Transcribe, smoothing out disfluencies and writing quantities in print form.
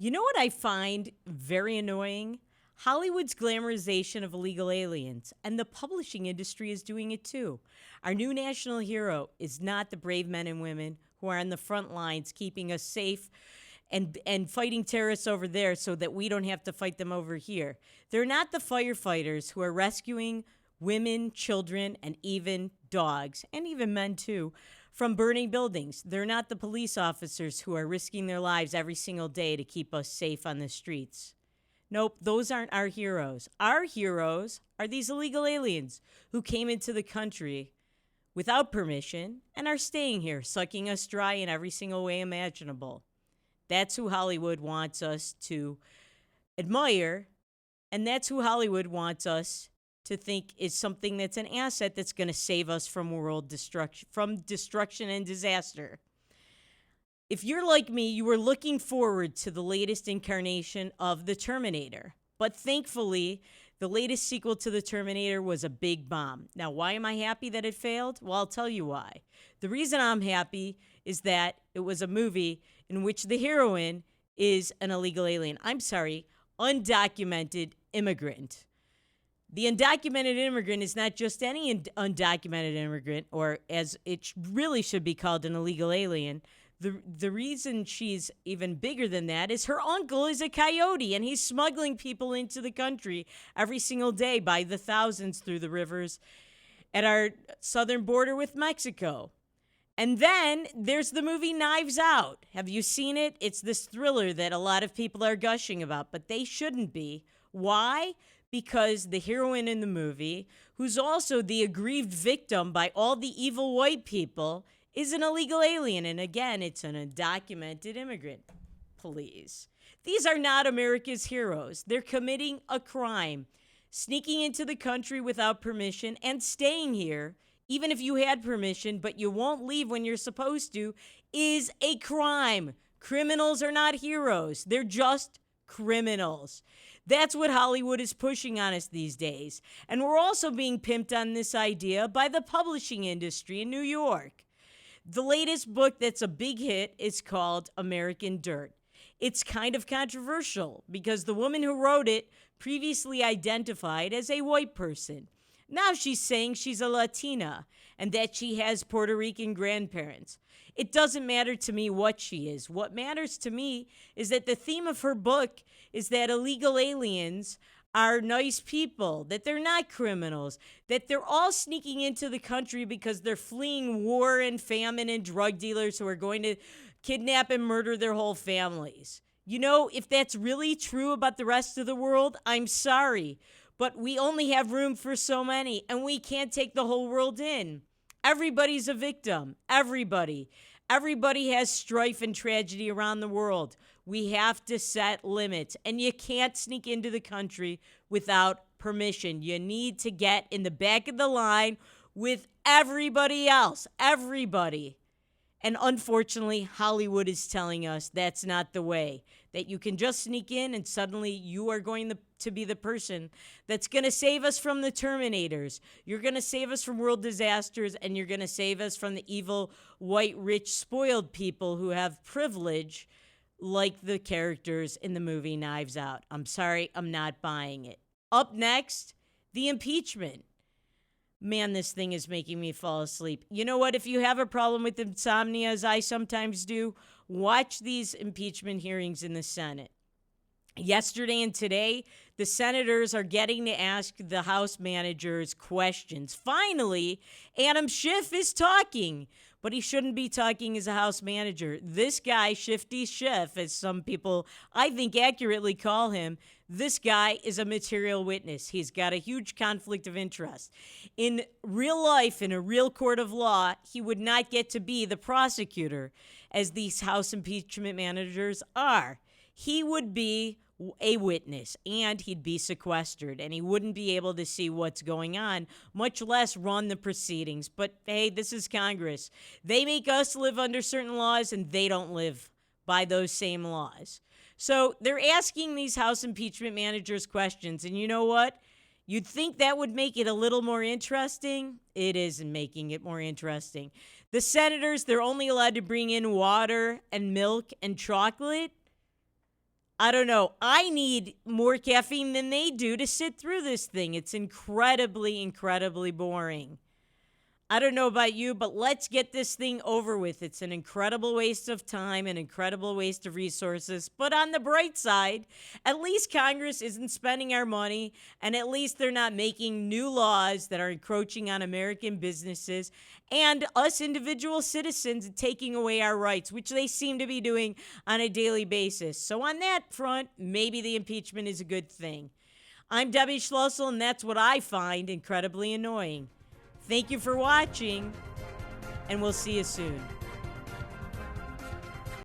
You know what I find very annoying? Hollywood's glamorization of illegal aliens, and the publishing industry is doing it too. Our new national hero is not the brave men and women who are on the front lines keeping us safe and fighting terrorists over there so that we don't have to fight them over here. They're not the firefighters who are rescuing women, children, and even dogs, and even men too, from burning buildings. They're not the police officers who are risking their lives every single day to keep us safe on the streets. Nope, those aren't our heroes. Our heroes are these illegal aliens who came into the country without permission and are staying here, sucking us dry in every single way imaginable. That's who Hollywood wants us to admire, and that's who Hollywood wants us to think is something that's an asset that's going to save us from world destruction, from destruction and disaster. If you're like me, you were looking forward to the latest incarnation of the Terminator. But thankfully, the latest sequel to the Terminator was a big bomb. Now, why am I happy that it failed? Well, I'll tell you why. The reason I'm happy is that it was a movie in which the heroine is an illegal alien. I'm sorry, undocumented immigrant. The undocumented immigrant is not just any undocumented immigrant, or as it really should be called, an illegal alien. The reason she's even bigger than that is her uncle is a coyote, and he's smuggling people into the country every single day by the thousands through the rivers at our southern border with Mexico. And then there's the movie Knives Out. Have you seen it? It's this thriller that a lot of people are gushing about, but they shouldn't be. Why? Because the heroine in the movie, who's also the aggrieved victim by all the evil white people, is an illegal alien. And again, it's an undocumented immigrant. Please. These are not America's heroes. They're committing a crime, sneaking into the country without permission and staying here, even if you had permission, but you won't leave when you're supposed to, is a crime. Criminals are not heroes. They're just criminals. That's what Hollywood is pushing on us these days. And we're also being pimped on this idea by the publishing industry in New York. The latest book that's a big hit is called American Dirt. It's kind of controversial because the woman who wrote it previously identified as a white person. Now she's saying she's a Latina and that she has Puerto Rican grandparents. It doesn't matter to me what she is. What matters to me is that the theme of her book is that illegal aliens are nice people, that they're not criminals, that they're all sneaking into the country because they're fleeing war and famine and drug dealers who are going to kidnap and murder their whole families. You know, if that's really true about the rest of the world, I'm sorry, but we only have room for so many, and we can't take the whole world in. Everybody's a victim. Everybody. Everybody has strife and tragedy around the world. We have to set limits, and you can't sneak into the country without permission. You need to get in the back of the line with everybody else. Everybody. And unfortunately, Hollywood is telling us that's not the way, that you can just sneak in and suddenly you are going to be the person that's going to save us from the Terminators. You're going to save us from world disasters, and you're going to save us from the evil, white, rich, spoiled people who have privilege like the characters in the movie Knives Out. I'm sorry, I'm not buying it. Up next, the impeachment. Man, this thing is making me fall asleep. You know what? If you have a problem with insomnia, as I sometimes do, watch these impeachment hearings in the Senate. Yesterday and today, the senators are getting to ask the House managers questions. Finally, Adam Schiff is talking, but he shouldn't be talking as a House manager. This guy, Shifty Schiff, as some people I think accurately call him, this guy is a material witness. He's got a huge conflict of interest. In real life, in a real court of law, he would not get to be the prosecutor, as these House impeachment managers are. He would be a witness, and he'd be sequestered, and he wouldn't be able to see what's going on, much less run the proceedings. But hey, this is Congress. They make us live under certain laws, and they don't live by those same laws. So they're asking these House impeachment managers questions, and you know what? You'd think that would make it a little more interesting. It isn't making it more interesting. The senators, they're only allowed to bring in water and milk and chocolate. I don't know. I need more caffeine than they do to sit through this thing. It's incredibly, incredibly boring. I don't know about you, but let's get this thing over with. It's an incredible waste of time, an incredible waste of resources. But on the bright side, at least Congress isn't spending our money, and at least they're not making new laws that are encroaching on American businesses and us individual citizens and taking away our rights, which they seem to be doing on a daily basis. So, on that front, maybe the impeachment is a good thing. I'm Debbie Schlossel, and that's what I find incredibly annoying. Thank you for watching, and we'll see you soon.